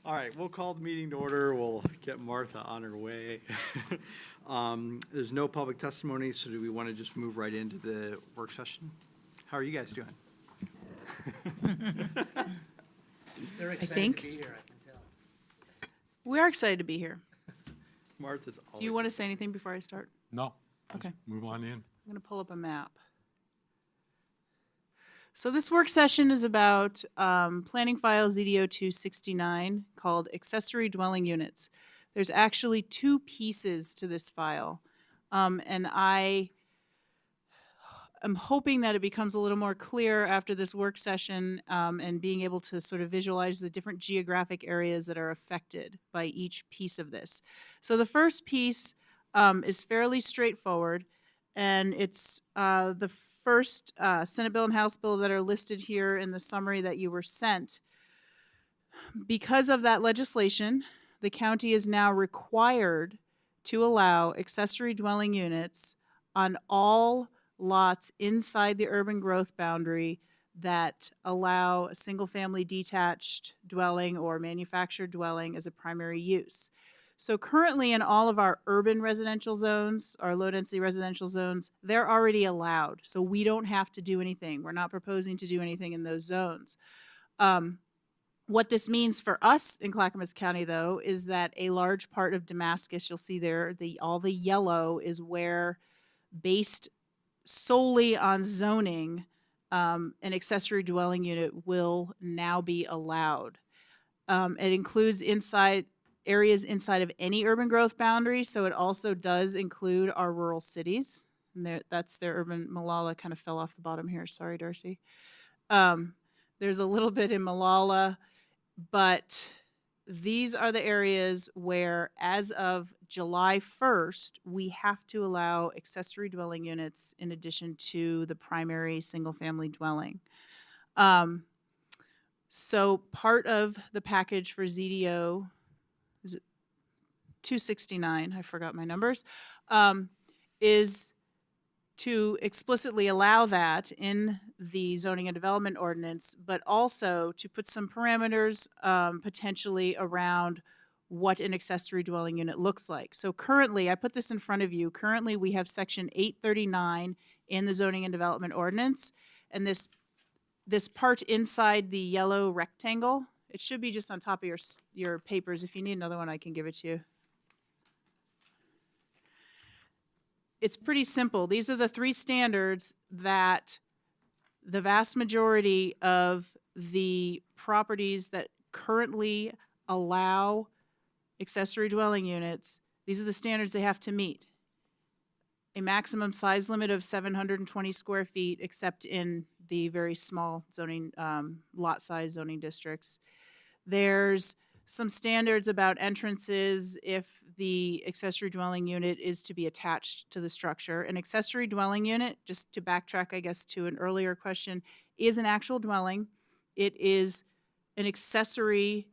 All right, we'll call the meeting to order. We'll get Martha on her way. There's no public testimony, so do we want to just move right into the work session? How are you guys doing? They're excited think- to be here, I can tell. We are excited to be here. Martha's always. Do you want to say anything before I start? No. just Okay. Move on in. I'm going to pull up a map. So this work session is about planning file ZDO 269 called accessory dwelling units. There's actually two pieces to this file. And I am hoping that it becomes a little more clear after this work session and being able to sort of visualize the different geographic areas that are affected by each piece of this. So the first piece is fairly straightforward, and it's the first Senate bill and House bill that are listed here in the summary that you were sent. Because of that legislation, the county is now required to allow accessory dwelling units on all lots inside the urban growth boundary that allow a single-family detached dwelling or manufactured dwelling as a primary use. So currently in all of our urban residential zones, our low-density residential zones, they're already allowed. So we don't have to do anything. We're not proposing to do anything in those zones. What this means for us in Clackamas County, though, is that a large part of Damascus, you'll see there, all the yellow is where, based solely on zoning, an accessory dwelling unit will now be allowed. It includes areas inside of any urban growth boundary, so it also does include our rural cities. And that's their urban. Malala kind of fell off the bottom here. Sorry, Darcy. There's a little bit in Malala, but these are the areas where, as of July 1st, we have to allow accessory dwelling units in addition to the primary single-family dwelling. So part of the package for ZDO, is it 269, I forgot my numbers, is to explicitly allow that in the zoning and development ordinance, but also to put some parameters potentially around what an accessory dwelling unit looks like. So currently, I put this in front of you, currently we have section 839 in the zoning and development ordinance, and this part inside the yellow rectangle, it should be just on top of your papers. If you need another one, I can give it to you. It's pretty simple. These are the three standards that the vast majority of the properties that currently allow accessory dwelling units, these are the standards they have to meet. A maximum size limit of 720 square feet, except in the very small zoning, lot size zoning districts. There's some standards about entrances if the accessory dwelling unit is to be attached to the structure. An accessory dwelling unit, just to backtrack, I guess, to an earlier question, is an actual dwelling. It is an accessory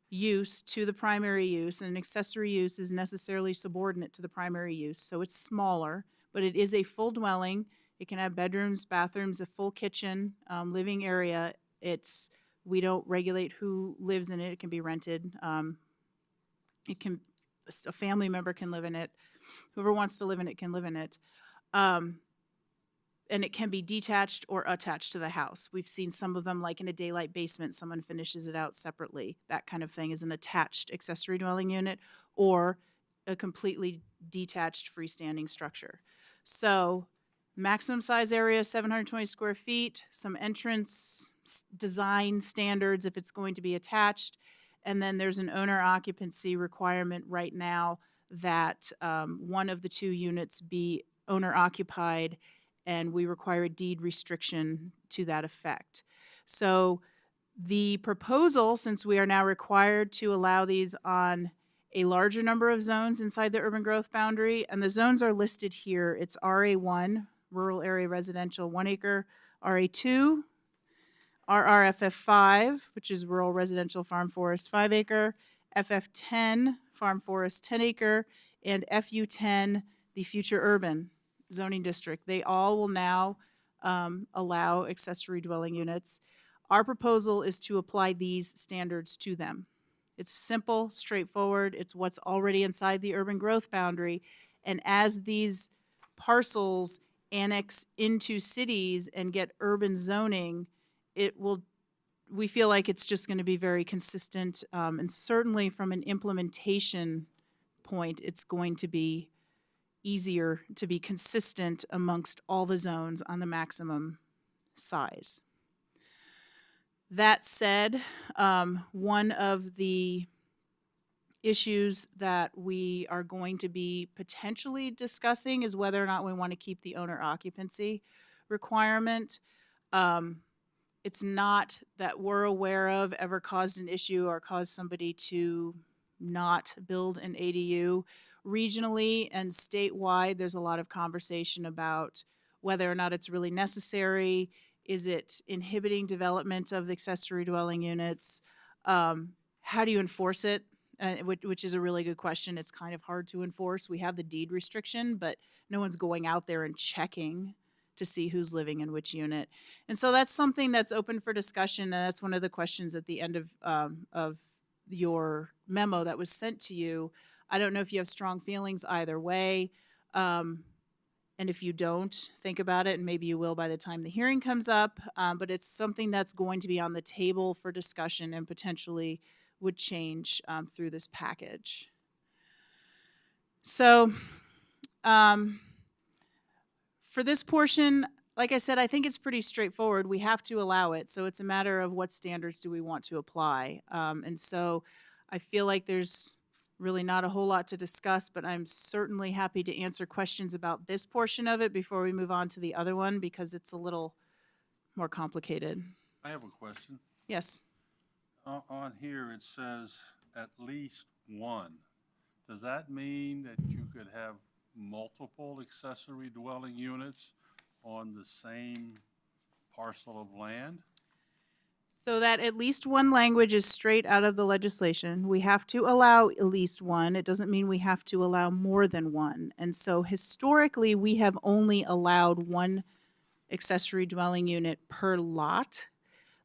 use to the primary use, and an accessory use is necessarily subordinate to the primary use, so it's smaller, but it is a full dwelling. It can have bedrooms, bathrooms, a full kitchen, living area. We don't regulate who lives in it. It can be rented. A family member can live in it. Whoever wants to live in it can live in it. And it can be detached or attached to the house. We've seen some of them, like in a daylight basement, someone finishes it out separately. That kind of thing is an attached accessory dwelling unit or a completely detached freestanding structure. So maximum size area, 720 square feet, some entrance design standards if it's going to be attached, and then there's an owner occupancy requirement right now that one of the two units be owner occupied, and we require a deed restriction to that effect. So the proposal, since we are now required to allow these on a larger number of zones inside the urban growth boundary, and the zones are listed here. It's RA1, rural area residential 1 acre, RA2, RRFF5, which is rural residential farm forest 5 acre, FF10, farm forest 10 acre, and FU10, the future urban zoning district. They all will now allow accessory dwelling units. Our proposal is to apply these standards to them. It's simple, straightforward. It's what's already inside the urban growth boundary. And as these parcels annex into cities and get urban zoning, we feel like it's just going to be very consistent. And certainly from an implementation point, it's going to be easier to be consistent amongst all the zones on the maximum size. That said, one of the issues that we are going to be potentially discussing is whether or not we want to keep the owner occupancy requirement. It's not that we're aware of ever caused an issue or caused somebody to not build an ADU. Regionally and statewide, there's a lot of conversation about whether or not it's really necessary. Is it inhibiting development of accessory dwelling units? How do you enforce it? Which is a really good question. It's kind of hard to enforce. We have the deed restriction, but no one's going out there and checking to see who's living in which unit. And so that's something that's open for discussion, and that's one of the questions at the end of your memo that was sent to you. I don't know if you have strong feelings either way. And if you don't, think about it, and maybe you will by the time the hearing comes up. But it's something that's going to be on the table for discussion and potentially would change through this package. So for this portion, like I said, I think it's pretty straightforward. We have to allow it, so it's a matter of what standards do we want to apply. And so I feel like there's really not a whole lot to discuss, but I'm certainly happy to answer questions about this portion of it before we move on to the other one, because it's a little more complicated. I have a question. Yes. On here, it says at least one. Does that mean that you could have multiple accessory dwelling units on the same parcel of land? So that at least one language is straight out of the legislation. We have to allow at least one. It doesn't mean we have to allow more than one. And so historically, we have only allowed one accessory dwelling unit per lot.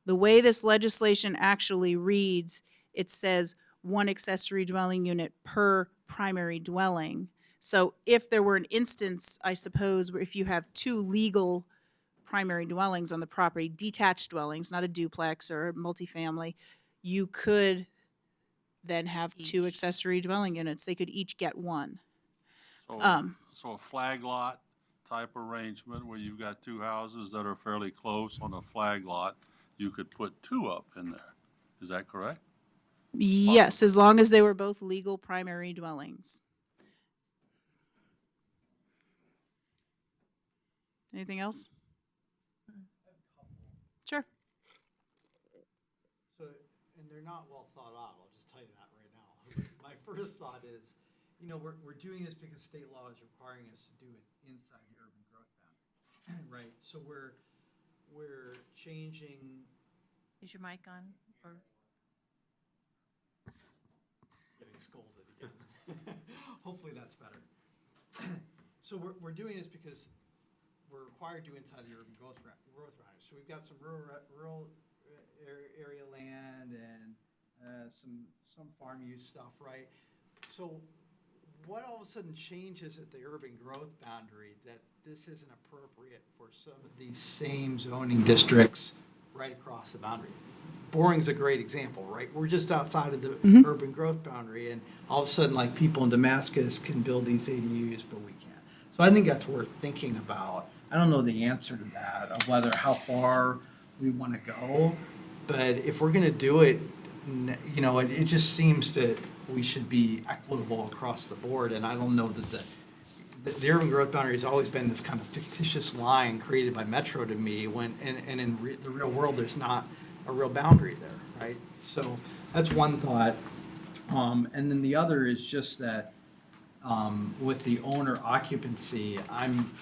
The way this legislation actually reads, it says one accessory dwelling unit per primary dwelling. So if there were an instance, I suppose, where if you have two legal primary dwellings on the property, detached dwellings, not a duplex or a multifamily, you could then have two accessory dwelling units. They could each get one. So a flag lot type arrangement where you've got two houses that are fairly close on a flag lot, you could put two up in there. Is that correct? Yes, as long as they were both legal primary dwellings. Anything else? Sure. So, and they're not well thought out, I'll just tell you that right now. My first thought is, we're doing this because state law is requiring us to do it inside the urban growth boundary, right? So we're changing. Is your mic on? Or Getting scolded again. Hopefully that's better. So we're doing this because we're required to inside the urban growth boundary. So we've got some rural area land and some farm use stuff, right? So what all of a sudden changes at the urban growth boundary that this isn't appropriate for some of these same zoning districts right across the boundary? Boring's a great example, right? We're just outside of the urban growth boundary, and all of a sudden, like, people in Damascus can build these ADUs, but we can't. So I think that's worth thinking about. I don't know the answer to that, of how far we want to go, but if we're going to do it, it just seems that we should be equitable across the board, and I don't know that the urban growth boundary has always been this kind of fictitious line created by Metro to me, and in the real world, there's not a real boundary there, right? So that's one thought. And then the other is just that with the owner occupancy, I'm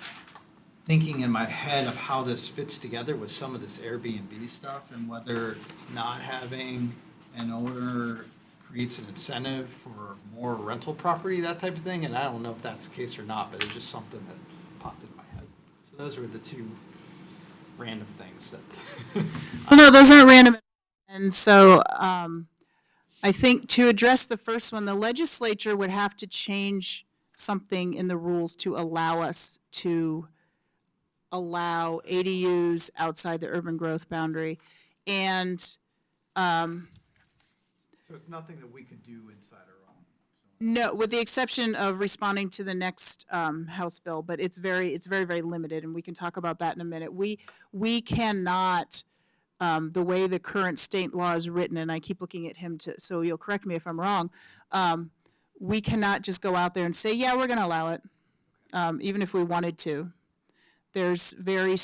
thinking in my head of how this fits together with some of this Airbnb stuff, and whether not having an owner creates an incentive for more rental property, that type of thing. And I don't know if that's the case or not, but it's just something that popped in my head. So those were the two random things that. Well, no, those aren't random. And so I think to address the first one, the legislature would have to change something in the rules to allow us to allow ADUs outside the urban growth boundary. And, So it's nothing that we could do inside our own. no, with the exception of responding to the next House bill, but it's very, very limited, and we can talk about that in a minute. We cannot, the way the current state law is written, and I keep looking at him so you'll correct me if I'm wrong, we cannot just go out there and say, yeah, we're going to allow it, even if we wanted to. There's very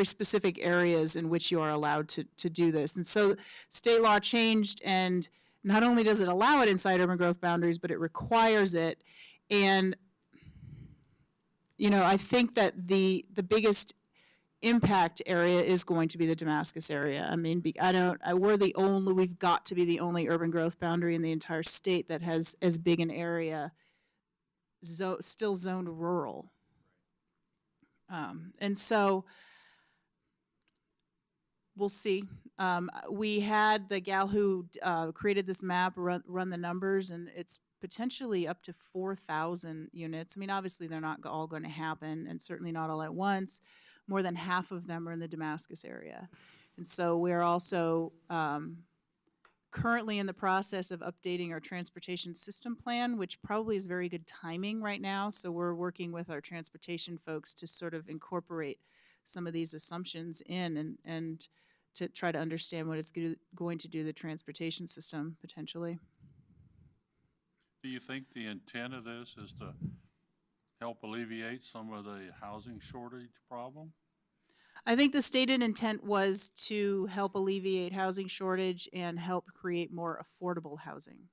specific areas in which you are allowed to do this. And so state law changed, and not only does it allow it inside urban growth boundaries, but it requires it. And, I think that the biggest impact area is going to be the Damascus area. I mean, we've got to be the only urban growth boundary in the entire state that has as big an area still zoned rural. And so we'll see. We had the gal who created this map run the numbers, and it's potentially up to 4,000 units. I mean, obviously they're not all going to happen, and certainly not all at once. More than half of them are in the Damascus area. And so we're also currently in the process of updating our transportation system plan, which probably is very good timing right now. So we're working with our transportation folks to sort of incorporate some of these assumptions in and to try to understand what it's going to do to the transportation system potentially. Do you think the intent of this is to help alleviate some of the housing shortage problem? I think the stated intent was to help alleviate housing shortage and help create more affordable housing.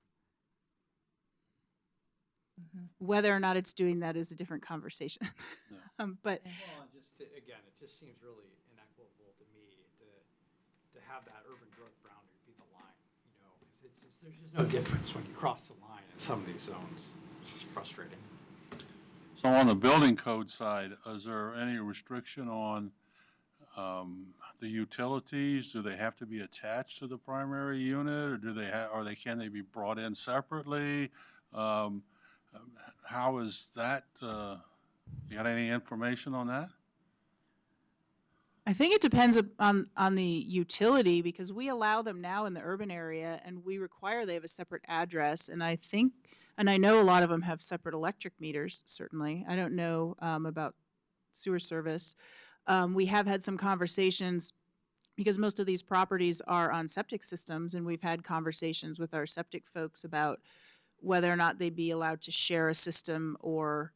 Whether or not it's doing that is a different conversation. Yeah. But Well, again, it just seems really inequitable to me to have that urban growth boundary be the line, because there's just no difference when you cross the line in some of these zones. It's just frustrating. So on the building code side, is there any restriction on the utilities? Do they have to be attached to the primary unit, or can they be brought in separately? How is that? You got any information on that? I think it depends on the utility, because we allow them now in the urban area and we require they have a separate address. And I know a lot of them have separate electric meters, certainly. I don't know about sewer service. We have had some conversations because most of these properties are on septic systems, and we've had conversations with our septic folks about whether or not they'd be allowed to share a system or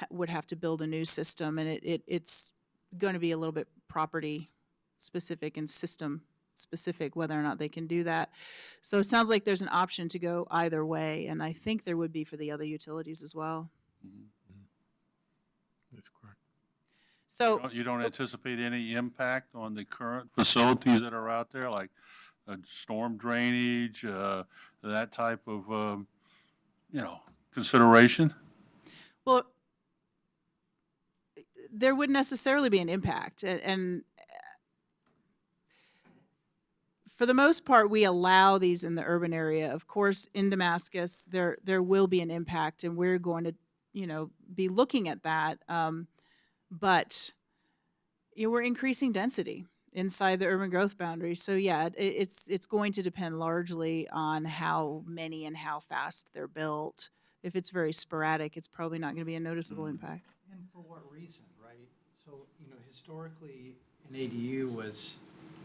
would have to build a new system. And it's going to be a little bit property specific and system specific whether or not they can do that. So it sounds like there's an option to go either way, and I think there would be for the other utilities as well. That's correct. So You don't anticipate any impact on the current facilities that are out there, like storm drainage, that type of, consideration? well, there wouldn't necessarily be an impact. And for the most part, we allow these in the urban area. Of course, in Damascus, there will be an impact, and we're going to, be looking at that. But we're increasing density inside the urban growth boundary. So yeah, it's going to depend largely on how many and how fast they're built. If it's very sporadic, it's probably not going to be a noticeable impact. And for what reason, right? So, historically, an ADU was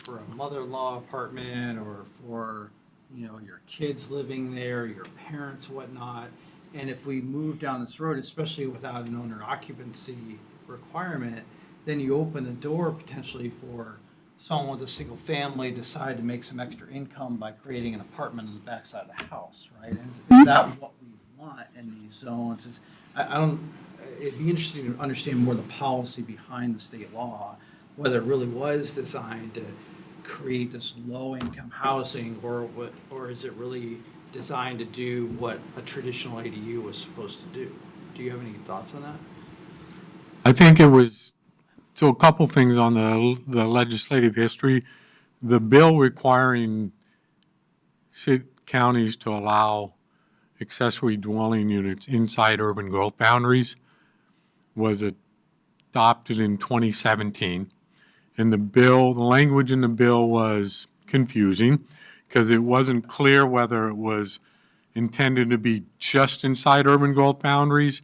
for a mother-in-law apartment or for, your kids living there, your parents, whatnot. And if we move down this road, especially without an owner occupancy requirement, then you open the door potentially for someone with a single family decide to make some extra income by creating an apartment on the backside of the house, right? Is that what we want in these zones? It'd be interesting to understand more the policy behind the state law, whether it really was designed to create this low-income housing, or is it really designed to do what a traditional ADU was supposed to do? Do you have any thoughts on that? I think it was, so a couple things on the legislative history. the bill requiring counties to allow accessory dwelling units inside urban growth boundaries was adopted in 2017. And the language in the bill was confusing because it wasn't clear whether it was intended to be just inside urban growth boundaries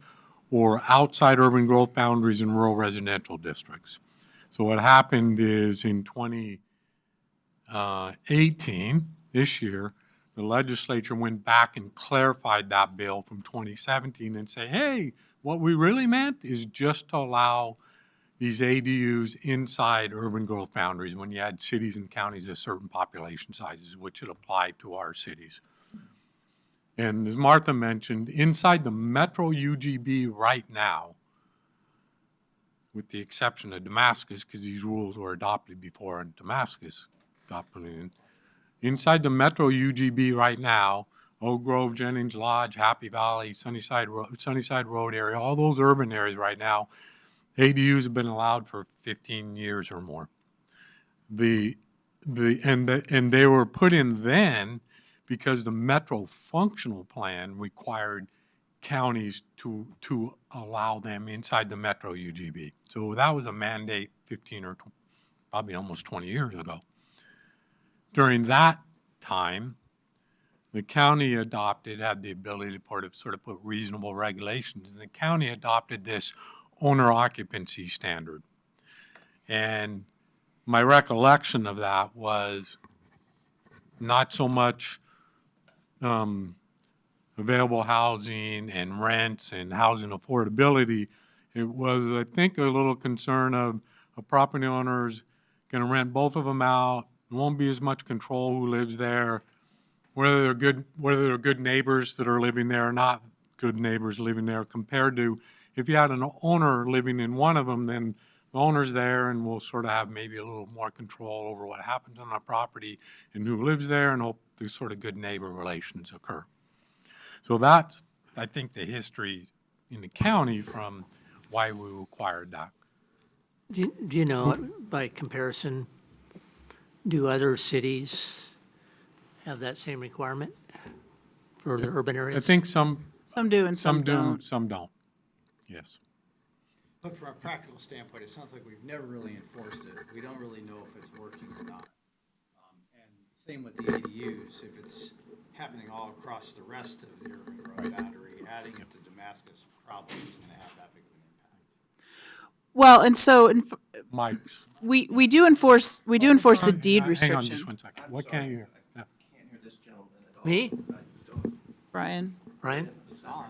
or outside urban growth boundaries in rural residential districts. So what happened is in 2018, this year, the legislature went back and clarified that bill from 2017 and say, hey, what we really meant is just to allow these ADUs inside urban growth boundaries when you had cities and counties of certain population sizes, which it applied to our cities. And as Martha mentioned, inside the Metro UGB right now, with the exception of Damascus, because these rules were adopted before and Damascus got put in, inside the Metro UGB right now, Oak Grove, Jennings Lodge, Happy Valley, Sunnyside Road area, all those urban areas right now, ADUs have been allowed for 15 years or more. And they were put in then because the Metro Functional Plan required counties to allow them inside the Metro UGB. So that was a mandate 15 or probably almost 20 years ago. During that time, the county had the ability to sort of put reasonable regulations, and the county adopted this owner occupancy standard. And my recollection of that was not so much available housing and rents and housing affordability. It was, I think, a little concern of a property owner's going to rent both of them out. There won't be as much control who lives there, whether they're good neighbors that are living there or not good neighbors living there, compared to if you had an owner living in one of them, then the owner's there and will sort of have maybe a little more control over what happens on our property and who lives there, and hope these sort of good neighbor relations occur. So that's, I think, the history in the county from why we required that. Do you know, by comparison, do other cities have that same requirement for the urban areas? I think some do and some do, don't. some don't. Yes. But from a practical standpoint, it sounds like we've never really enforced it. We don't really know if it's working or not. And same with the ADUs, if it's happening all across the rest of the urban growth boundary, adding it to Damascus probably isn't going to have that big of an impact. Well, and so Mike's. we do enforce the deed Hang restriction. on just one second. What can't you hear? Yeah. Can't hear this gentleman at all. Me? Brian. Brian? It's on.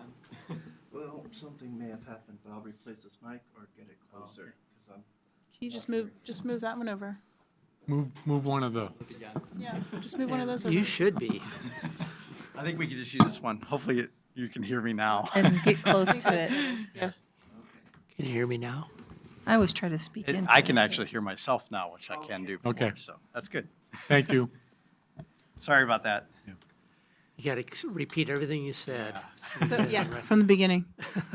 Well, something may have happened, but I'll replace this mic or get it closer, because I'm. Can you just move that one over? Move one of the. Yeah, just move one of those over. You should be. I think we could just use this one. Hopefully you can hear me now. And get close to it. Yeah. Can you hear me now? I always try to speak in. I can actually hear myself now, which I can do before, Okay. so that's good. Thank you. Sorry about that. You got to repeat everything you said. So, yeah, from the beginning.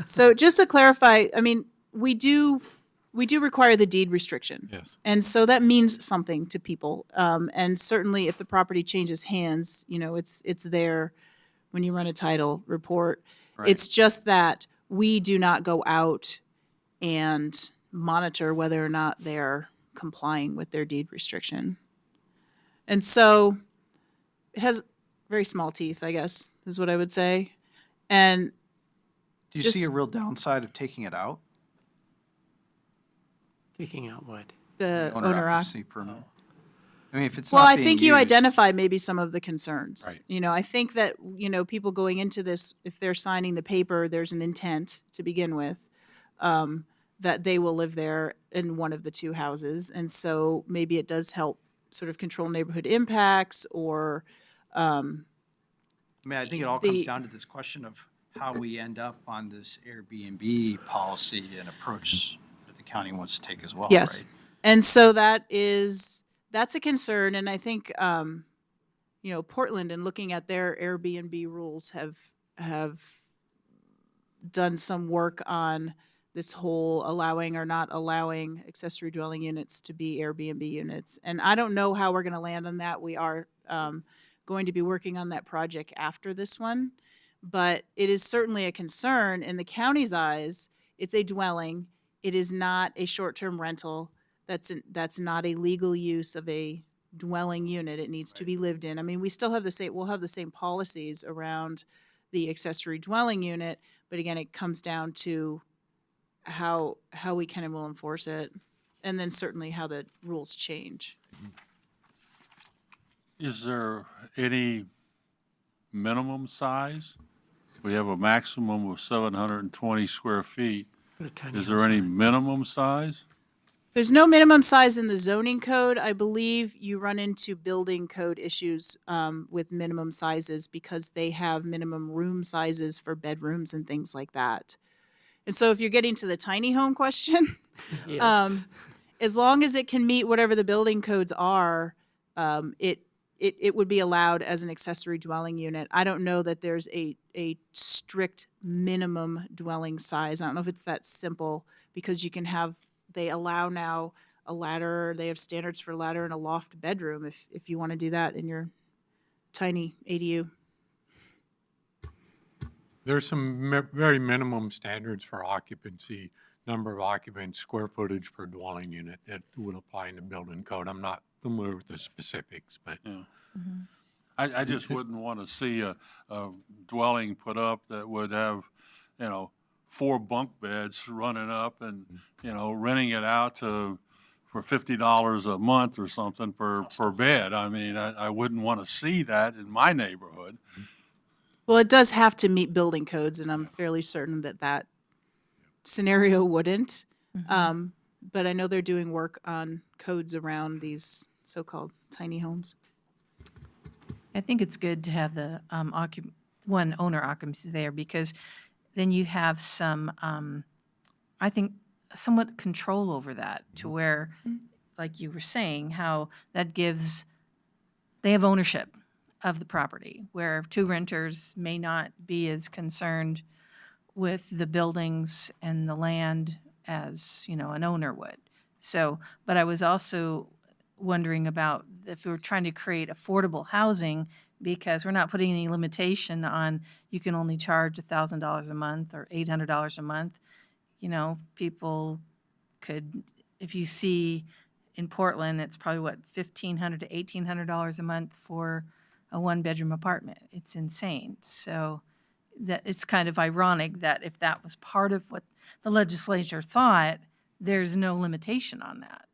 So just to clarify, I mean, we do require the deed restriction. Yes. And so that means something to people. And certainly if the property changes hands, it's there when you run a title report. Right. It's just that we do not go out and monitor whether or not they're complying with their deed restriction. And so it has very small teeth, I guess, is what I would say. And Do you see Just- a real downside of taking it out? Taking out what? the Owner owner occupancy permit? I mean, if it's Well, not I being think you used- identify maybe some of the concerns. Right. I think that, people going into this, if they're signing the paper, there's an intent to begin with, that they will live there in one of the two houses. And so maybe it does help sort of control neighborhood impacts or, I mean, I think it all comes the- down to this question of how we end up on this Airbnb policy and approach that the county wants to take as well, yes. right? And so that's a concern. And I think, Portland, and looking at their Airbnb rules, have done some work on this whole allowing or not allowing accessory dwelling units to be Airbnb units. And I don't know how we're going to land on that. We are going to be working on that project after this one. But it is certainly a concern in the county's eyes. It's a dwelling. It is not a short-term rental. That's not a legal use of a dwelling unit. It needs to be lived in. I mean, we'll have the same policies around the accessory dwelling unit, but again, it comes down to how we can and will enforce it, and then certainly how the rules change. Is there any minimum size? We have a maximum of 720 square feet. Put a tiny Is there house any on it. minimum size? There's no minimum size in the zoning code. I believe you run into building code issues with minimum sizes because they have minimum room sizes for bedrooms and things like that. And so if you're getting to the tiny home question, Yeah. as long as it can meet whatever the building codes are, it would be allowed as an accessory dwelling unit. I don't know that there's a strict minimum dwelling size. I don't know if it's that simple because they allow now a ladder, they have standards for a ladder and a loft bedroom if you want to do that in your tiny ADU. There's some very minimum standards for occupancy, number of occupants, square footage per dwelling unit that would apply in the building code. I'm not familiar with the specifics, but Yeah. I just wouldn't want to see a dwelling put up that would have, 4 bunk beds running up and, renting it out for $50 a month or something per bed. I mean, I wouldn't want to see that in my neighborhood. Well, it does have to meet building codes, and I'm fairly certain that scenario wouldn't. But I know they're doing work on codes around these so-called tiny homes. I think it's good to have the one owner occupancy there because then you have some, I think, somewhat control over that to where, like you were saying, how that they have ownership of the property, where 2 renters may not be as concerned with the buildings and the land as, an owner would. So, but I was also wondering about if we're trying to create affordable housing, because we're not putting any limitation on you can only charge $1,000 a month or $800 a month. People could, if you see in Portland, it's probably $1,500 to $1,800 a month for a 1-bedroom apartment. It's insane. So that it's kind of ironic that if that was part of what the legislature thought, there's no limitation on that.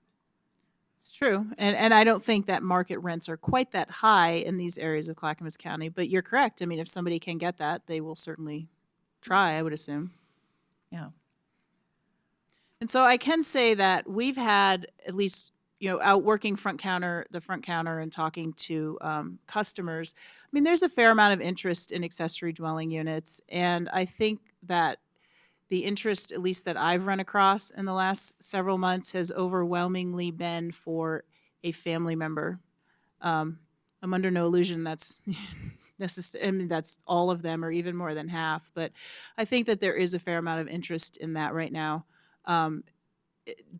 It's true. And I don't think that market rents are quite that high in these areas of Clackamas County, but you're correct. I mean, if somebody can get that, they will certainly try, I would assume. Yeah. And so I can say that we've had at least, out working the front counter and talking to customers. I mean, there's a fair amount of interest in accessory dwelling units. And I think that the interest, at least that I've run across in the last several months, has overwhelmingly been for a family member. I'm under no illusion that's necessary. I mean, that's all of them or even more than half. But I think that there is a fair amount of interest in that right now.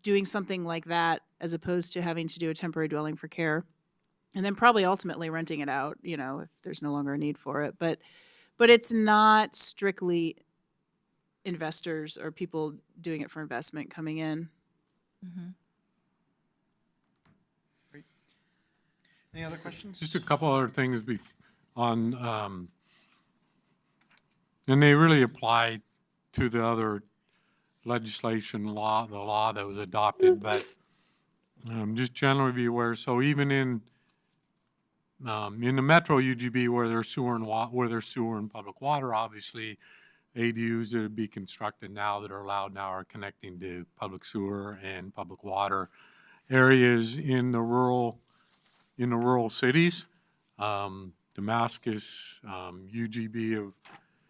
Doing something like that as opposed to having to do a temporary dwelling for care, and then probably ultimately renting it out, if there's no longer a need for it. But it's not strictly investors or people doing it for investment coming in. Any other questions? just a couple other things on, and they really apply to the other legislation the law that was adopted, but just generally be aware. So even in the metro UGB where there's sewer and public water, obviously ADUs that would be constructed now that are allowed now are connecting to public sewer and public water. Areas in the rural cities, Damascus, UGB of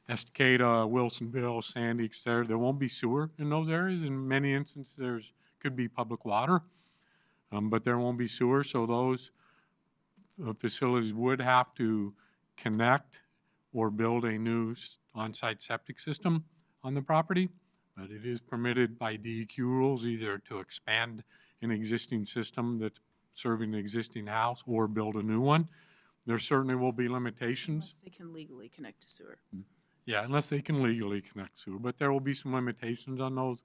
Estacada, Wilsonville, Sandy, et cetera, there won't be sewer in those areas. In many instances, could be public water, but there won't be sewer. So those facilities would have to connect or build a new on-site septic system on the property. But it is permitted by DEQ rules either to expand an existing system that's serving an existing house or build a new one. There certainly will be limitations. Unless they can legally connect to sewer. Yeah, unless they can legally connect sewer, but there will be some limitations on those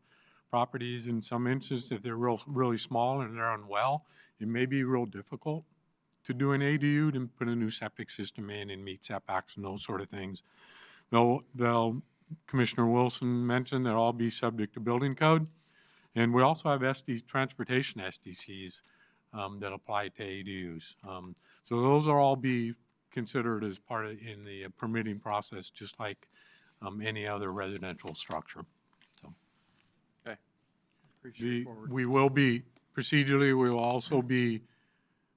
properties. In some instances, if they're really small and they're unwell, it may be real difficult to do an ADU, to put a new septic system in and meet setbacks and those sort of things. Commissioner Wilson mentioned they'll all be subject to building code. And we also have transportation SDCs that apply to ADUs. So those will all be considered as part of in the permitting process, just like any other residential structure. So Pretty straightforward. we will be procedurally. We will also be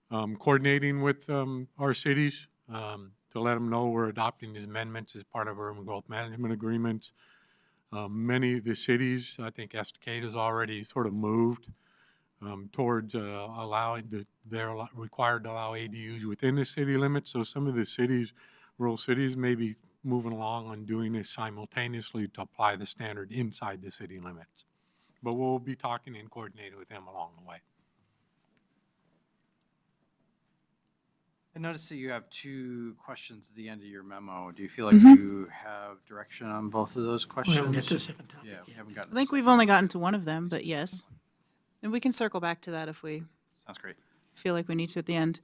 coordinating with our cities to let them know we're adopting these amendments as part of our urban growth management agreements. Many of the cities, I think Estacade has already sort of moved towards they're required to allow ADUs within the city limits. So some of the cities, rural cities, may be moving along on doing this simultaneously to apply the standard inside the city limits. But we'll be talking and coordinating with them along the way. I noticed that you have 2 questions at the end of your memo. Do you feel like you have direction on both of those We questions? haven't got to the second topic. Yeah, we haven't gotten. I think we've only gotten to one of them, but yes. And we can circle back to that if we Sounds great. feel like we need to at the end.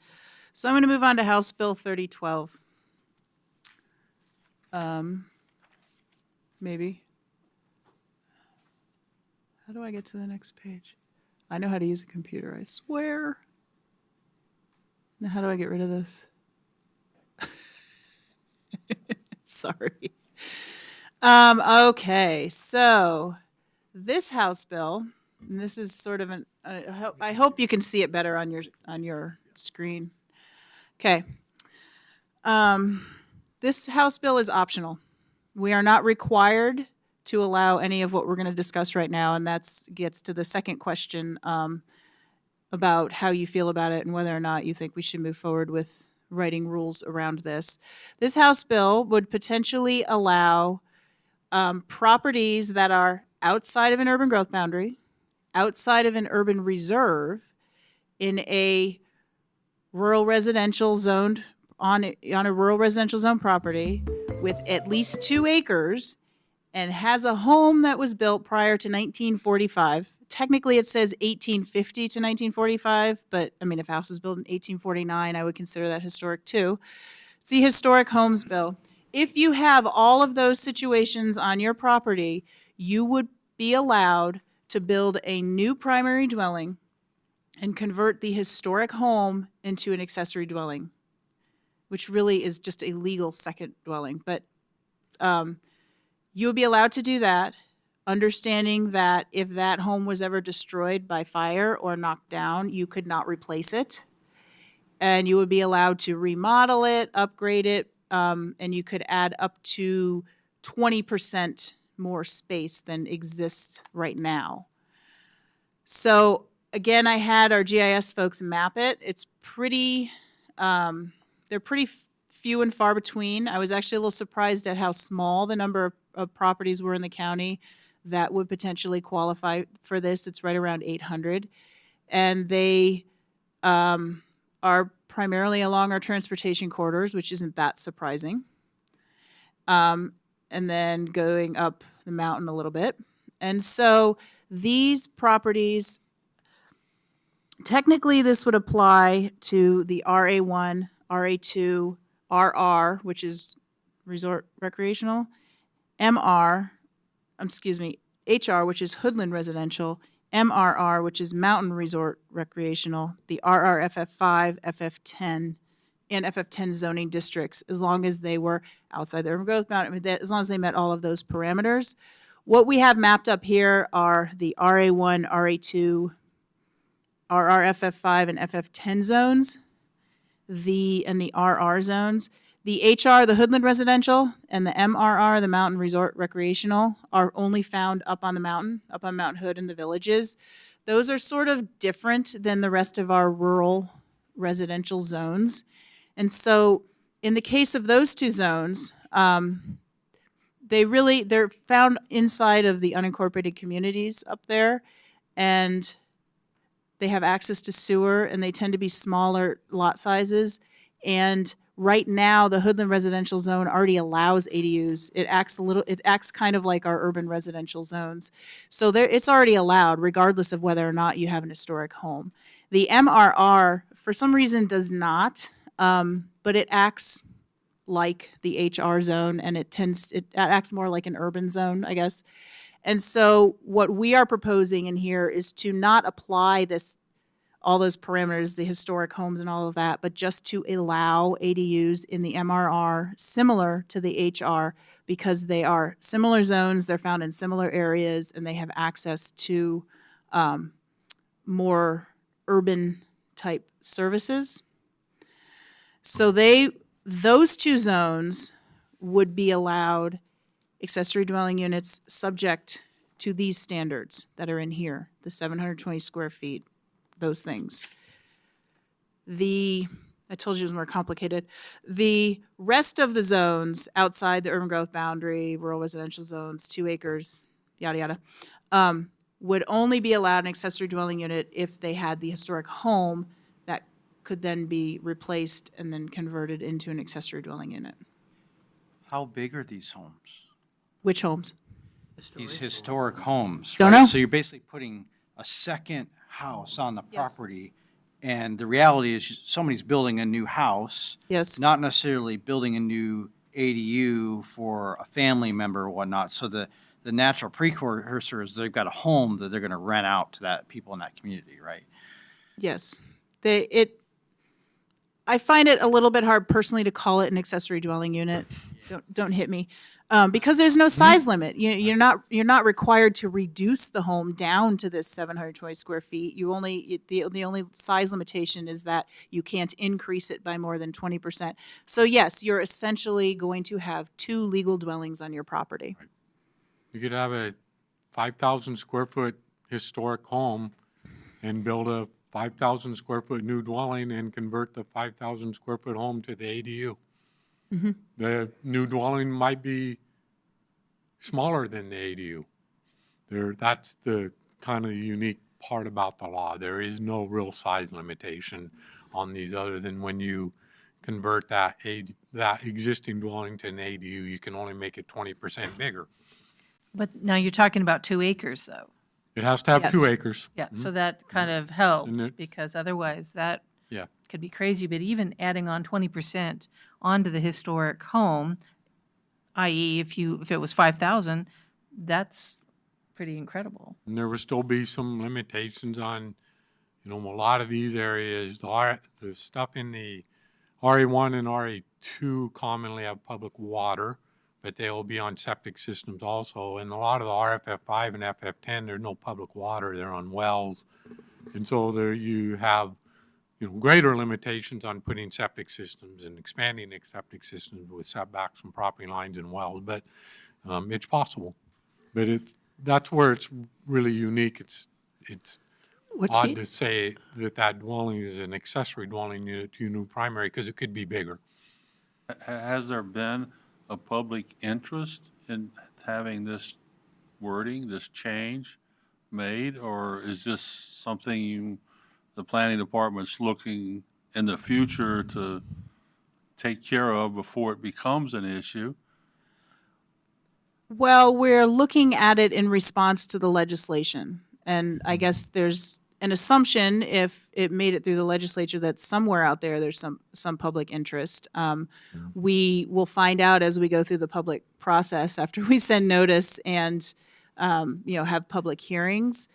So I'm going to move on to House Bill 3012. Maybe. How do I get to the next page? I know how to use a computer, I swear. Now, how do I get rid of this? Sorry. Okay, so this House bill, and this is sort of I hope you can see it better on your screen. Okay. This House bill is optional. We are not required to allow any of what we're going to discuss right now, and that gets to the second question about how you feel about it and whether or not you think we should move forward with writing rules around this. This House bill would potentially allow properties that are outside of an urban growth boundary, outside of an urban reserve, in a rural residential zoned, on a rural residential zone property with at least 2 acres and has a home that was built prior to 1945. Technically, it says 1850 to 1945, but I mean, if a house is built in 1849, I would consider that historic too. It's the Historic Homes Bill. If you have all of those situations on your property, you would be allowed to build a new primary dwelling and convert the historic home into an accessory dwelling, which really is just a legal second dwelling. But you would be allowed to do that, understanding that if that home was ever destroyed by fire or knocked down, you could not replace it. And you would be allowed to remodel it, upgrade it, and you could add up to 20% more space than exists right now. So again, I had our GIS folks map it. It's pretty, they're pretty few and far between. I was actually a little surprised at how small the number of properties were in the county that would potentially qualify for this. It's right around 800. And they are primarily along our transportation corridors, which isn't that surprising. And then going up the mountain a little bit. And so these properties, technically this would apply to the RA1, RA2, RR, which is resort recreational, HR, which is Hoodland residential, MRR, which is mountain resort recreational, the RRFF5, FF10, and FF10 zoning districts, as long as they were outside the urban growth boundary, as long as they met all of those parameters. What we have mapped up here are the RA1, RA2, RRFF5, and FF10 zones, and the RR zones. The HR, the Hoodland residential, and the MRR, the mountain resort recreational, are only found up on the mountain, up on Mount Hood in the villages. Those are sort of different than the rest of our rural residential zones. And so in the case of those 2 zones, they're found inside of the unincorporated communities up there, and they have access to sewer, and they tend to be smaller lot sizes. And right now, the Hoodland residential zone already allows ADUs. It acts kind of like our urban residential zones. So it's already allowed, regardless of whether or not you have an historic home. The MRR, for some reason, does not, but it acts like the HR zone, and it acts more like an urban zone, I guess. And so what we are proposing in here is to not apply all those parameters, the historic homes and all of that, but just to allow ADUs in the MRR similar to the HR, because they are similar zones, they're found in similar areas, and they have access to more urban type services. So those two zones would be allowed accessory dwelling units subject to these standards that are in here, the 720 square feet, those things. I told you it was more complicated. The rest of the zones outside the urban growth boundary, rural residential zones, 2 acres, yada, yada, would only be allowed an accessory dwelling unit if they had the historic home that could then be replaced and then converted into an accessory dwelling unit. How big are these homes? Which homes? These historic homes, Don't right? know. So you're basically putting a second house on the Yes. property. And the reality is somebody's building a new house, Yes. not necessarily building a new ADU for a family member or whatnot. So the natural precursor is they've got a home that they're going to rent out to that people in that community, right? Yes. I find it a little bit hard personally to call it an accessory dwelling unit. Don't hit me. Because there's no size limit. You're not required to reduce the home down to this 720 square feet. The only size limitation is that you can't increase it by more than 20%. So yes, you're essentially going to have 2 legal dwellings on your property. You could have a 5,000 square foot historic home and build a 5,000 square foot new dwelling and convert the 5,000 square foot home to the ADU. The new dwelling might be smaller than the ADU. That's the kind of unique part about the law. There is no real size limitation on these other than when you convert that existing dwelling to an ADU, you can only make it 20% bigger. But now you're talking about 2 acres, though. It has to have 2 Yes. acres. Yeah, so that kind of helps, it- because otherwise that Yeah. could be crazy. But even adding on 20% onto the historic home, i.e. if it was 5,000, that's pretty incredible. And there will still be some limitations on, a lot of these areas, the stuff in the RA1 and RA2 commonly have public water, but they will be on septic systems also. And a lot of the RFF5 and FF10, there's no public water, they're on wells. And so there you have, greater limitations on putting septic systems and expanding the septic systems with setbacks from property lines and wells, but it's possible. But that's where it's really unique. It's What's odd the- to say that dwelling is an accessory dwelling unit to your new primary because it could be bigger. Has there been a public interest in having this wording, this change made? Or is this something the planning department's looking in the future to take care of before it becomes an issue? Well, we're looking at it in response to the legislation. And I guess there's an assumption, if it made it through the legislature, that somewhere out there's some public interest. We will find out as we go through the public process after we send notice and, have public hearings.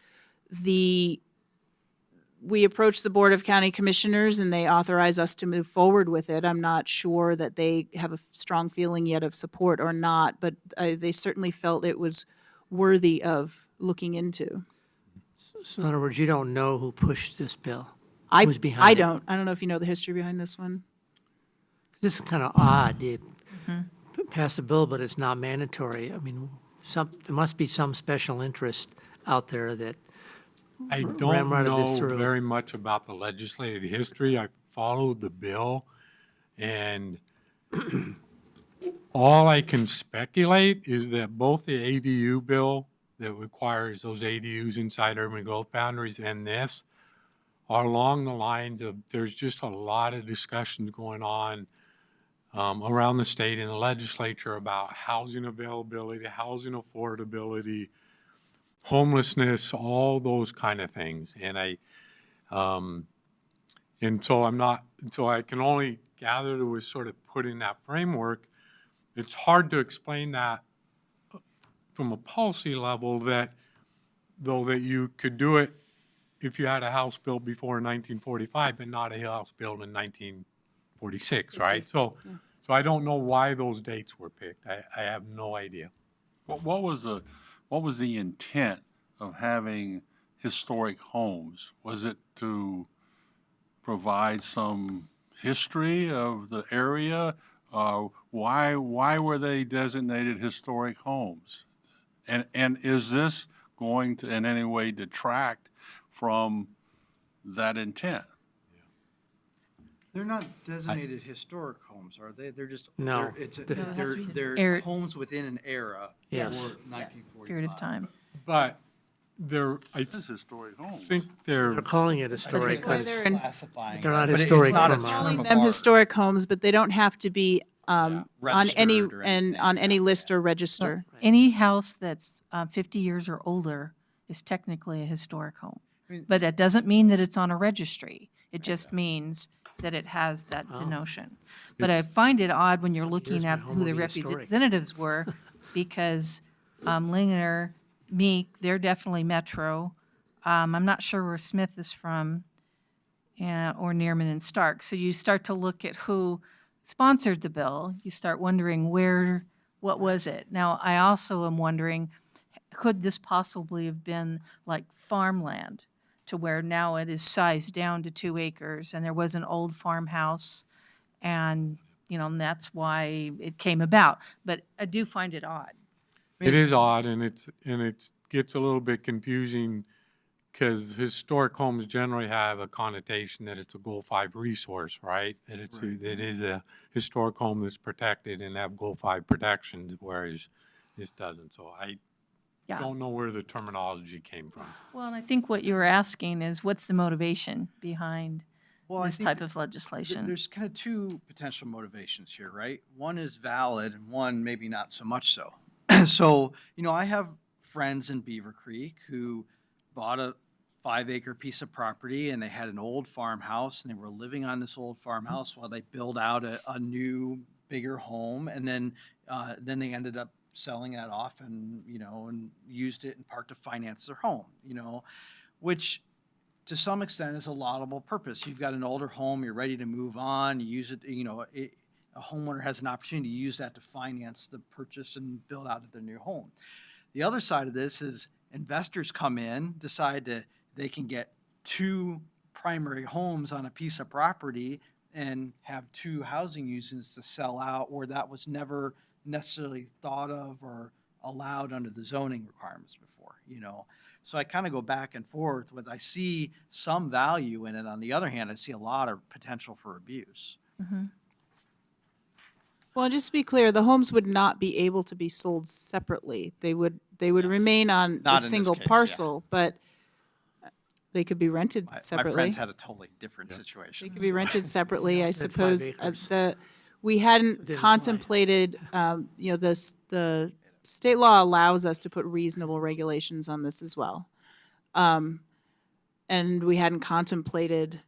We approach the Board of County Commissioners and they authorize us to move forward with it. I'm not sure that they have a strong feeling yet of support or not, but they certainly felt it was worthy of looking into. So in other words, you don't know who pushed this bill? I Who's behind I it? don't. I don't know if you know the history behind this one. This is kind of odd. You pass a bill, but it's not mandatory. I mean, there must be some special interest out there that, I ran don't right of this know through. very much about the legislative history. I followed the bill, and All I can speculate is that both the ADU bill that requires those ADUs inside urban growth boundaries and this are along the lines of, there's just a lot of discussions going on around the state and the legislature about housing availability, housing affordability, homelessness, all those kind of things. And so I can only gather that we're sort of put in that framework. It's hard to explain that from a policy level that you could do it if you had a house built before 1945, but not a house built in 1946, right? So I don't know why those dates were picked. I have no idea. What was the intent of having historic homes? Was it to provide some history of the area? Why were they designated historic homes? And is this going to in any way detract from that intent? They're not designated historic homes, are they? They're just, No. they're homes within an era. Yes. Or 1945. Period of time. But I This is historic homes. think they're, They're calling it historic, why but they're it's- in- Classifying. They're not it, but historic it's not a from our- term Calling of them art. historic homes, but they don't have to be on any, registered or anything. on any list or register. Any house that's 50 years or older is technically a historic home. But that doesn't mean that it's on a registry. It just means that it has that denotion. But I find it odd when you're looking my at home who will the be historic. representatives were, because Linger, Meek, they're definitely Metro. I'm not sure where Smith is from, or Nearman and Stark. So you start to look at who sponsored the bill. You start wondering what was it? Now, I also am wondering, could this possibly have been like farmland, to where now it is sized down to 2 acres, and there was an old farmhouse, and, and that's why it came about. But I do find it odd. it is odd, and it gets a little bit confusing because historic homes generally have a connotation that it's a Goal 5 resource, right? That it is a historic home that's protected and have Goal 5 protections, whereas this doesn't. So I Yeah. don't know where the terminology came from. Well, and I think what you were asking is, what's the motivation behind Well, I this think type of legislation? There's kind of two potential motivations here, right? One is valid and one maybe not so much so. So, I have friends in Beaver Creek who bought a 5-acre piece of property, and they had an old farmhouse, and they were living on this old farmhouse while they build out a new, bigger home. And then they ended up selling that off and used it in part to finance their home, which to some extent is a laudable purpose. You've got an older home, you're ready to move on, you use it, a homeowner has an opportunity to use that to finance the purchase and build out their new home. The other side of this is investors come in, they can get 2 primary homes on a piece of property and have 2 housing uses to sell out, where that was never necessarily thought of or allowed under the zoning requirements before, So I kind of go back and forth with, I see some value in it. On the other hand, I see a lot of potential for abuse. Well, just to be clear, the homes would not be able to be sold separately. They would remain on Not a in this single case, yeah. parcel, but they could be rented My separately. friends had a totally different They situation. could be rented separately, I Said 5 suppose. acres. We hadn't didn't contemplated, the state law allows us to put reasonable regulations on this as well. And we hadn't contemplated,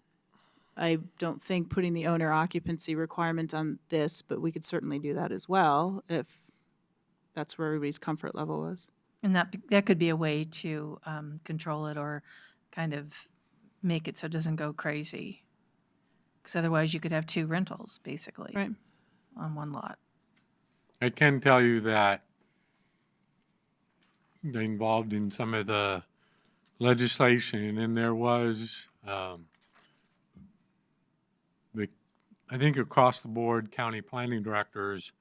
I don't think, putting the owner occupancy requirement on this, but we could certainly do that as well if that's where everybody's comfort level was. And that could be a way to control it, or kind of make it so it doesn't go crazy. Because otherwise you could have 2 rentals, basically, Right. on one lot. I can tell you that they involved in some of the legislation, and there was, I think across the board, county planning directors,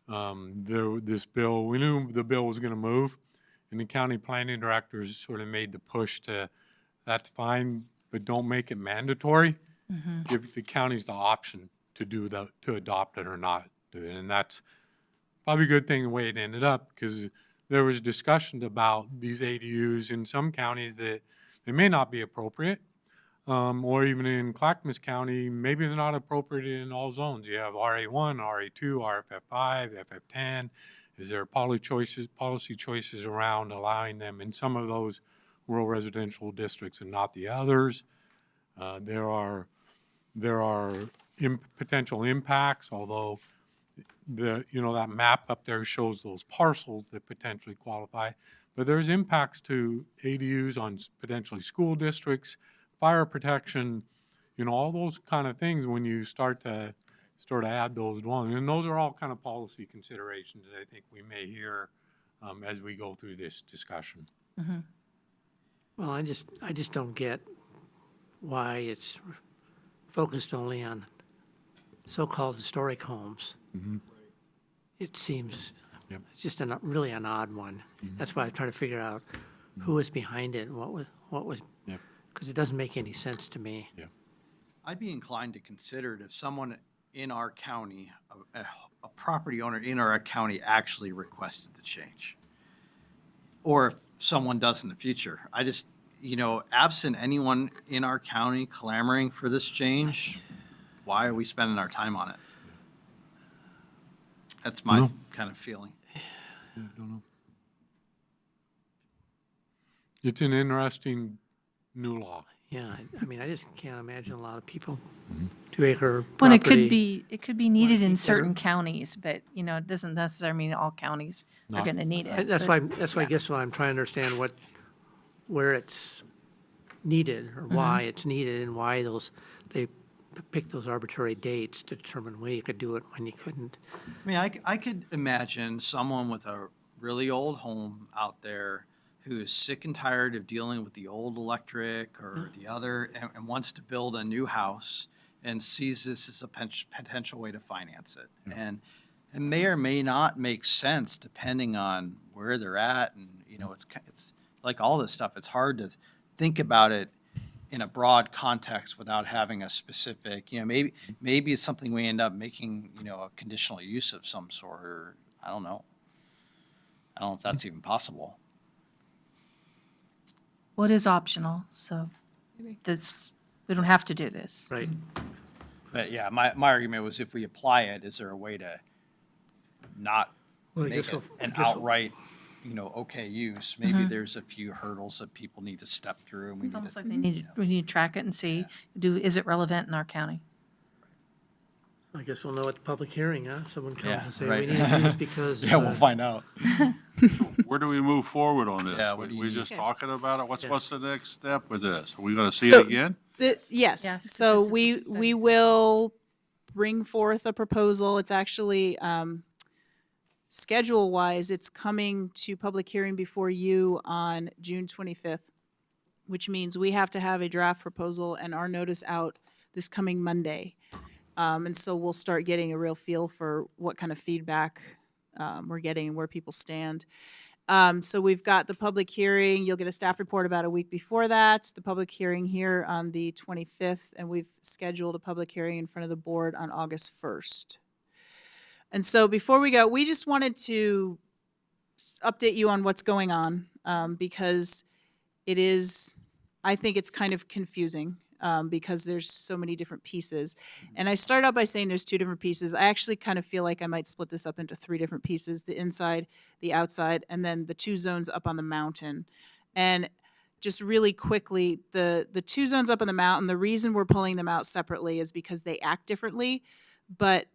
this bill, we knew the bill was going to move, and the county planning directors sort of made the push to, that's fine, but don't make it mandatory. Give the counties the option to adopt it or not do it. And that's probably a good thing the way it ended up, because there was discussion about these ADUs in some counties that they may not be appropriate, or even in Clackamas County, maybe they're not appropriate in all zones. You have RA1, RA2, RFF5, FF10. Is there policy choices around allowing them in some of those rural residential districts and not the others? There are potential impacts, although that map up there shows those parcels that potentially qualify. But there's impacts to ADUs on potentially school districts, fire protection, all those kind of things when you start to add those dwellings. And those are all kind of policy considerations that I think we may hear as we go through this discussion. Well, I just don't get why it's focused only on so-called historic homes. It seems Yep. it's just really an odd one. That's why I'm trying to figure out who was behind it and what was, Yep. because it doesn't make any sense to me. I'd be inclined to consider it if someone in our county, a property owner in our county actually requested the change. Or if someone does in the future. I just, absent anyone in our county clamoring for this change, why are we spending our time on it? That's my kind of feeling. I don't know. It's an interesting new law. Yeah, I mean, I just can't imagine a lot of people, 2-acre property. Well, it could be needed in keep their- certain counties, but, it doesn't necessarily mean all counties are Not- going to need it. That's but- why I guess why I'm trying to understand where it's needed or why it's needed and why they pick those arbitrary dates to determine when you could do it, when you couldn't. I mean, I could imagine someone with a really old home out there who is sick and tired of dealing with the old electric or the other and wants to build a new house and sees this as a potential way to finance it. And it may or may not make sense depending on where they're at. And, it's like all this stuff. It's hard to think about it in a broad context without having a specific, maybe it's something we end up making, a conditional use of some sort, or I don't know. I don't know if that's even possible. Well, it is optional, so we don't have to do this. Right. But yeah, my argument was if we apply it, is there a way to not Well, I make guess it we'll- an I guess we'll- outright, okay use? Maybe there's a few hurdles that people need to step through. And we It's need almost to- like we need to track it and see, is it relevant in our county? I guess we'll know at the public hearing, huh? Someone comes Yeah, and say, right. we need to do this because. Yeah, we'll find out. Where do we move forward on this? Yeah, what do you We need? just talking about it? Yeah. What's the next step with this? Are we gonna see So- it again? Yes, Yes, 'cause so this is a we study will bring forth a proposal. It's actually, schedule-wise, it's coming to public hearing before you on June 25th, which means we have to have a draft proposal and our notice out this coming Monday. And so we'll start getting a real feel for what kind of feedback we're getting and where people stand. So we've got the public hearing. You'll get a staff report about a week before that. The public hearing here on the 25th, and we've scheduled a public hearing in front of the board on August 1st. And so before we go, we just wanted to update you on what's going on because I think it's kind of confusing because there's so many different pieces. And I started out by saying there's 2 different pieces. I actually kind of feel like I might split this up into 3 different pieces: the inside, the outside, and then the 2 zones up on the mountain. And just really quickly, the 2 zones up on the mountain, the reason we're pulling them out separately is because they act differently. But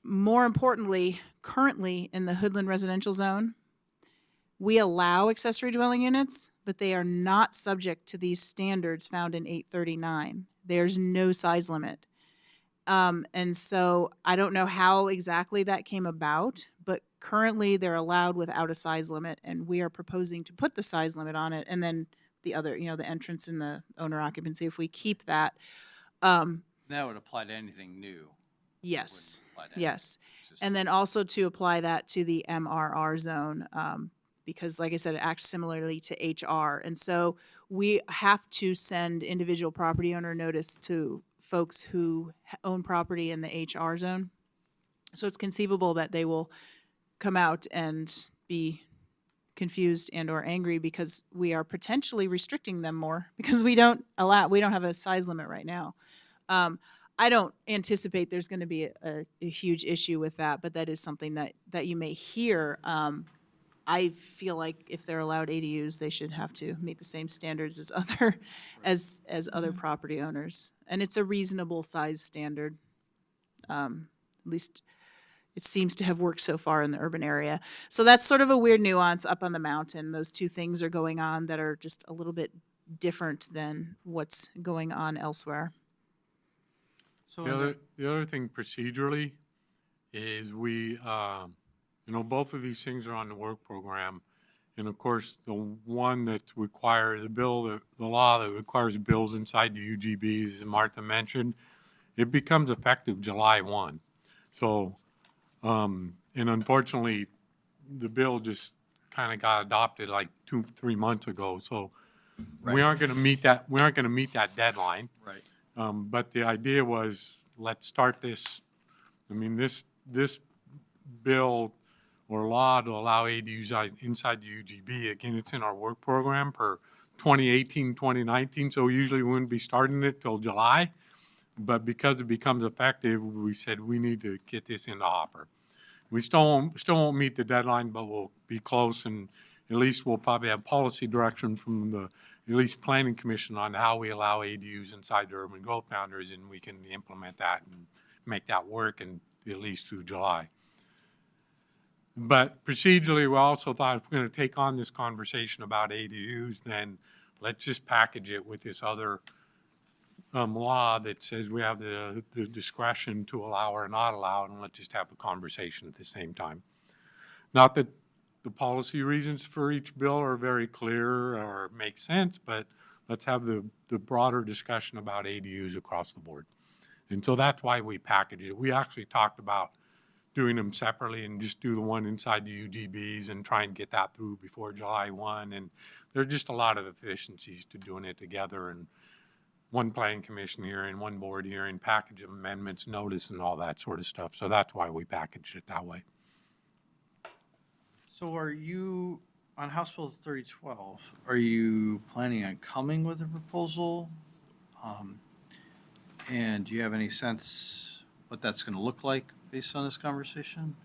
more importantly, currently in the Hoodland residential zone, we allow accessory dwelling units, but they are not subject to these standards found in 839. There's no size limit. And so I don't know how exactly that came about, but currently they're allowed without a size limit, and we are proposing to put the size limit on it, and then the other, the entrance and the owner occupancy, if we keep that. That would apply to anything new. Yes, Wouldn't apply to yes. anything And then also to apply that to the MRR zone, because like I said, it acts similarly to HR. And so we have to send individual property owner notice to folks who own property in the HR zone. So it's conceivable that they will come out and be confused and or angry because we are potentially restricting them more because we don't have a size limit right now. I don't anticipate there's going to be a huge issue with that, but that is something that you may hear. I feel like if they're allowed ADUs, they should have to meet the same standards as other property owners. And it's a reasonable size standard. At least it seems to have worked so far in the urban area. So that's sort of a weird nuance up on the mountain. Those two things are going on that are just a little bit different than what's going on elsewhere. So The other thing procedurally is both of these things are on the work program. And of course, the one that requires the law that requires bills inside the UGBs, as Martha mentioned, it becomes effective July 1. So, and unfortunately, the bill just kind of got adopted like 2-3 months ago. So we aren't going to meet that. We aren't going to meet that deadline. Right. But the idea was, let's start this. I mean, this bill or law to allow ADUs inside the UGB, again, it's in our work program for 2018, 2019, so usually we wouldn't be starting it till July. But because it becomes effective, we said we need to get this in the hopper. We still won't meet the deadline, but we'll be close, and at least we'll probably have policy direction from the at least Planning Commission on how we allow ADUs inside the urban growth boundaries, and we can implement that and make that work and at least through July. But procedurally, we also thought if we're going to take on this conversation about ADUs, then let's just package it with this other law that says we have the discretion to allow or not allow, and let's just have the conversation at the same time. Not that the policy reasons for each bill are very clear or make sense, but let's have the broader discussion about ADUs across the board. And so that's why we packaged it. We actually talked about doing them separately and just do the one inside the UGBs and try and get that through before July 1. And there are just a lot of efficiencies to doing it together, and one planning commission hearing, one board hearing, package of amendments, notice, and all that sort of stuff. So that's why we packaged it that way. So are you, on House Bill 3012, are you planning on coming with a proposal? And do you have any sense what that's going to look like based on this conversation?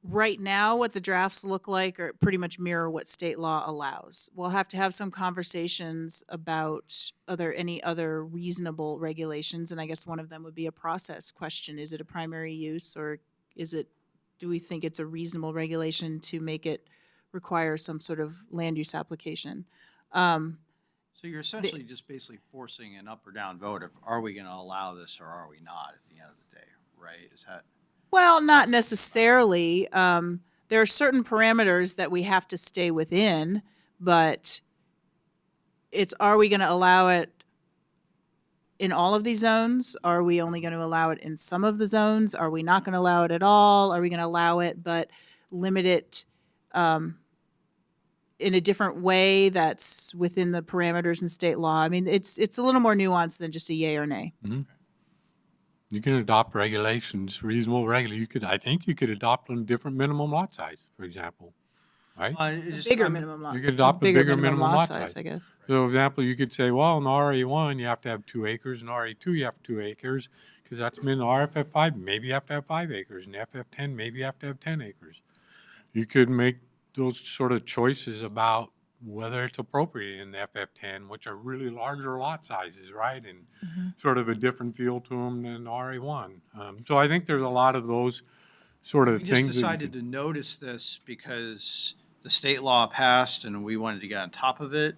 Right now, what the drafts look like are pretty much mirror what state law allows. We'll have to have some conversations about any other reasonable regulations, and I guess one of them would be a process question. Is it a primary use, or do we think it's a reasonable regulation to make it require some sort of land use application? So you're essentially just basically forcing an up or down vote of, are we going to allow this or are we not at the end of the day, right? Is that? Well, not necessarily. There are certain parameters that we have to stay within, but are we going to allow it in all of these zones? Are we only going to allow it in some of the zones? Are we not going to allow it at all? Are we going to allow it but limit it in a different way that's within the parameters in state law? I mean, it's a little more nuanced than just a yay or nay. Mm-hmm. You can adopt regulations, reasonable regulations. I think you could adopt a different minimum lot size, for example, right? Bigger minimum lot. You could adopt a bigger minimum lot size. I guess. So, for example, you could say, well, in the RA1, you have to have 2 acres. In RA2, you have 2 acres, because that's in the RFF5. Maybe you have to have 5 acres. In the FF10, maybe you have to have 10 acres. You could make those sort of choices about whether it's appropriate in the FF10, which are really larger lot sizes, right? And sort of a different feel to them than RA1. So I think there's a lot of those sort of We things. just decided to notice this because the state law passed and we wanted to get on top of it.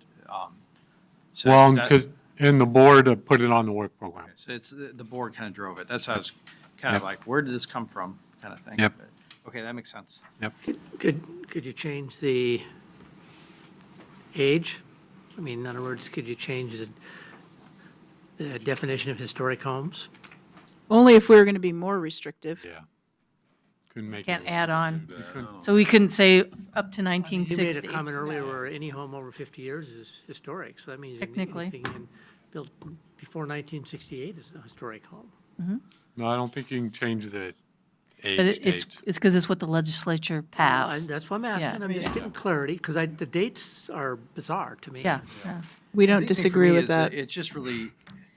So well, is that- because and the board put it on the work program. Okay, so it's the board kind of drove it. That's how I was kind of Yep. like, where did this come from, kind of thing. Yep. But, okay, that makes sense. Yep. Could you change the age? I mean, in other words, could you change the definition of historic homes? Only if we were going to be more restrictive. Yeah. Couldn't make Can't it. add on. You couldn't. So we couldn't say up to You made 1960. a comment earlier where any home over 50 years is historic, so that means Technically. anything built before 1968 is a historic home. No, I don't think you can change the But age it's dates. because it's what the legislature passed. That's why I'm asking, I'm just getting clarity, because the dates are bizarre to me. Yeah, yeah. We The don't big thing for disagree me with is that. It's just really,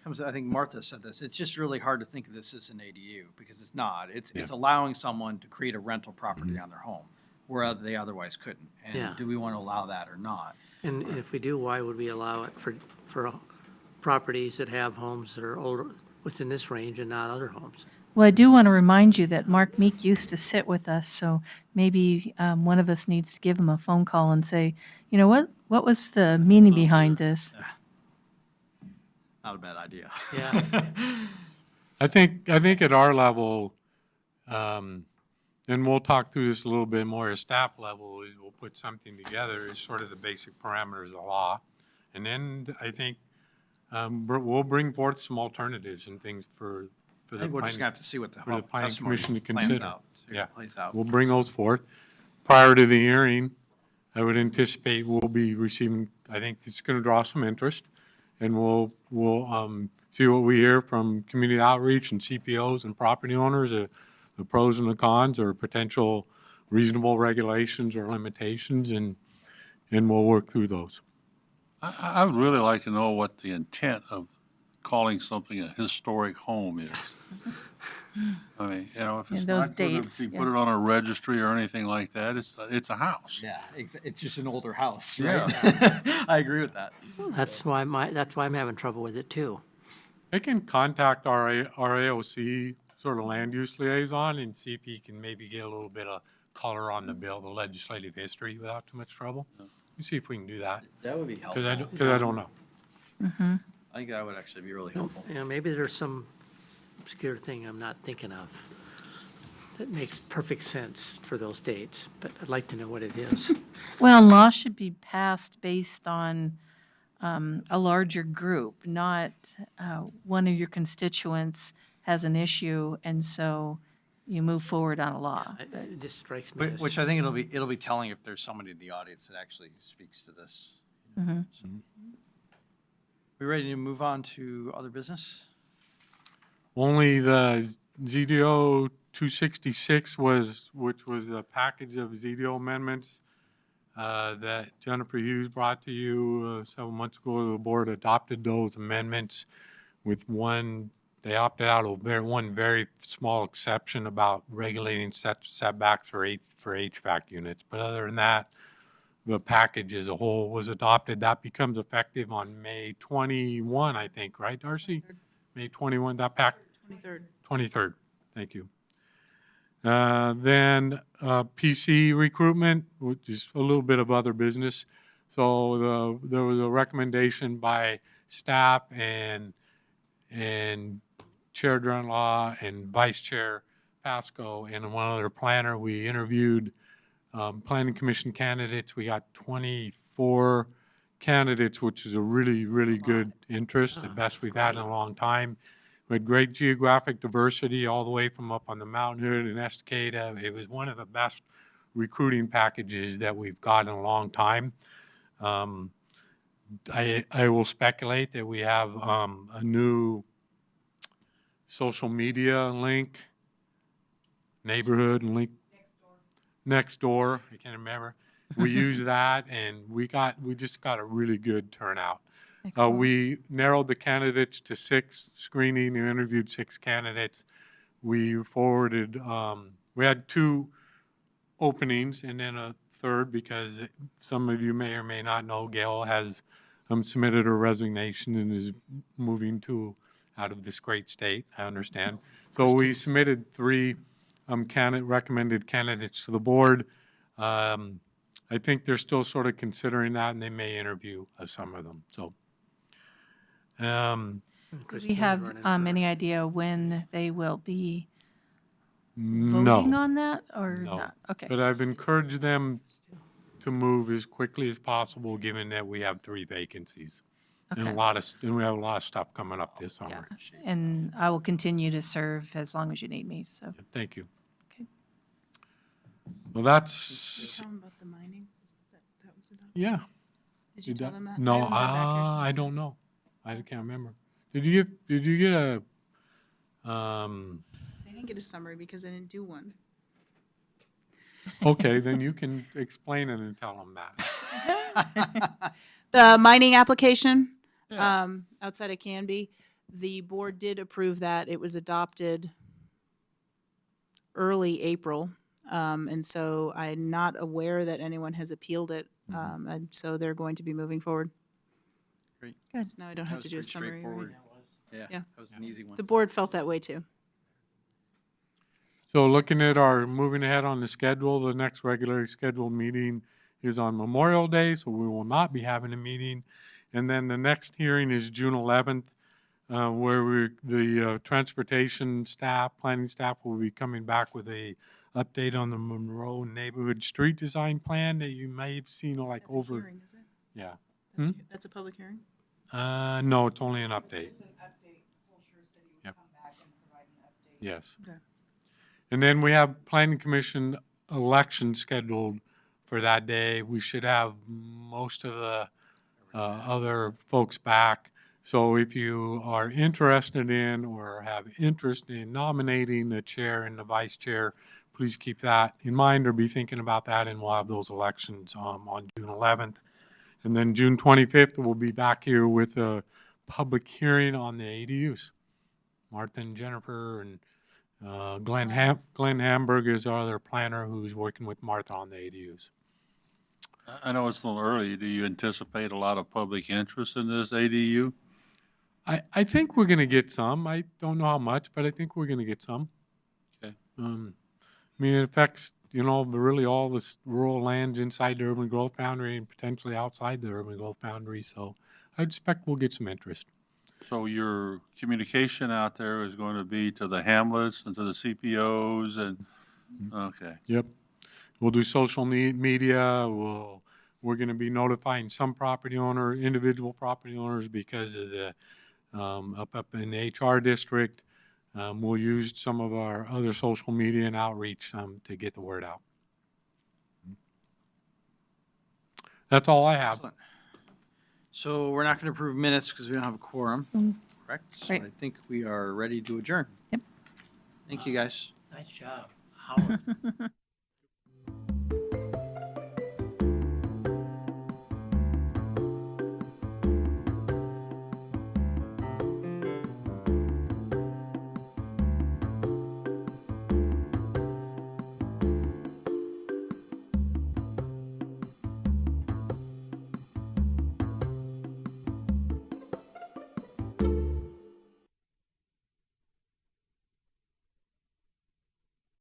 I think Martha said this, it's just really hard to think of this as an ADU, because it's not. It's allowing someone to create a rental property on their home, where they otherwise couldn't. Yeah. And do we want to allow that or not? And if we do, why would we allow it for properties that have homes that are older, within this range and not other homes? Well, I do want to remind you that Mark Meek used to sit with us, so maybe one of us needs to give him a phone call and say, you know, what was the meaning behind this? Not a bad idea. Yeah. I think at our level, and we'll talk through this a little bit more at staff level, is we'll put something together is sort of the basic parameters of the law. And then I think we'll bring forth some alternatives and things for I the think we're just planning. gonna have to see what the for the planning testimony commission to plans consider. out. See Yeah. what plays out. We'll bring those forth. Prior to the hearing, I would anticipate we'll be receiving, I think it's going to draw some interest, and we'll see what we hear from community outreach and CPOs and property owners, the pros and the cons, or potential reasonable regulations or limitations, and we'll work through those. I would really like to know what the intent of calling something a historic home is. I mean, if Yeah, it's those not going to dates, be yeah. put it on a registry or anything like that, it's a house. Yeah, it's just an older house, Yeah. right? I agree with that. That's why I'm having trouble with it too. They can contact our AOC sort of land use liaison and see if he can maybe get a little bit of color on the bill, the legislative history without too much trouble. See if we can do that, That would be helpful. because I don't know. I think that would actually be really helpful. You know, maybe there's some obscure thing I'm not thinking of that makes perfect sense for those dates, but I'd like to know what it is. Well, law should be passed based on a larger group, not one of your constituents has an issue, and so you move forward on a law. It just strikes me as. Which I think it'll be telling if there's somebody in the audience that actually speaks to this. So. We ready to move on to other business? Only the ZDO 266 which was a package of ZDO amendments that Jennifer Hughes brought to you several months ago. The board adopted those amendments with they opted out of one very small exception about regulating setbacks for HVAC units. But other than that, the package as a whole was adopted. That becomes effective on May 21, I think, right, Darcy? May 21, that 23rd. 23rd, thank you. Then PC recruitment, which is a little bit of other business. So there was a recommendation by staff and Chair Drunlaw and Vice Chair Pasco and one other planner. We interviewed planning commission candidates. We got 24 candidates, which is a really, really good interest, the best we've had in a long time. We had great geographic diversity all the way from up on the mountain hood and Estacada. It was one of the best recruiting packages that we've got in a long time. I will speculate that we have a new social media link, neighborhood link. Next door, I can't remember. We use that, and we just got a really good turnout. Excellent. We narrowed the candidates to 6 screening and interviewed 6 candidates. We forwarded, we had 2 openings and then a third because some of you may or may not know Gail has submitted her resignation and is moving out of this great state, I understand. So we submitted 3 recommended candidates to the board. I think they're still sort of considering that, and they may interview some of them. So, Do we Christine's have running for- any idea when they will be no. voting on that, or No. not? Okay. But I've encouraged them to move as quickly as possible, given that we have 3 vacancies. And Okay. and we have a lot of stuff coming up this Yeah, summer. and I will continue to serve as long as you need me, so. Thank you. Okay. Well, that's, Tell them about the mining? That was it? yeah. Did you tell them that? No, haven't been back here I since don't know. I can't remember. Did you get a, They didn't get a summary because I didn't do one. okay, then you can explain it and tell them that. The mining application, Yeah. outside of Canby, the board did approve that. It was adopted early April. And so I'm not aware that anyone has appealed it. And so they're going to be moving forward. Great. Good. Now I don't That have was to do a pretty summary. right? straightforward. Yeah. That was an easy one. The board felt that way too. So looking at our, moving ahead on the schedule, the next regularly scheduled meeting is on Memorial Day, so we will not be having a meeting. And then the next hearing is June 11th, where the transportation staff, planning staff will be coming back with a update on the Monroe Neighborhood Street Design Plan that you may have seen like That's a over. hearing, is it? Yeah. That's a public hearing? No, it's only an update. Yep. Yes. Okay. And then we have planning commission election scheduled for that day. We should have most of the other folks back. So if you are interested in or have interest in nominating the chair and the vice chair, please keep that in mind or be thinking about that, and we'll have those elections on June 11th. And then June 25th, we'll be back here with a public hearing on the ADUs. Martha and Jennifer and Glenn Hamburg is our other planner who's working with Martha on the ADUs. I know it's a little early. Do you anticipate a lot of public interest in this ADU? I think we're going to get some. I don't know how much, but I think we're going to get some. Okay. I mean, it affects, really all this rural lands inside the urban growth boundary and potentially outside the urban growth boundary. So I expect we'll get some interest. So your communication out there is going to be to the hamlets and to the CPOs and, okay. Yep. We'll do social media. We're going to be notifying some individual property owners because of the, up in the HR district. We'll use some of our other social media and outreach to get the word out. That's all I have. Excellent. So we're not going to approve minutes because we don't have a quorum, correct? So Right. I think we are ready to adjourn. Yep. Thank you, guys. Nice job, Howard.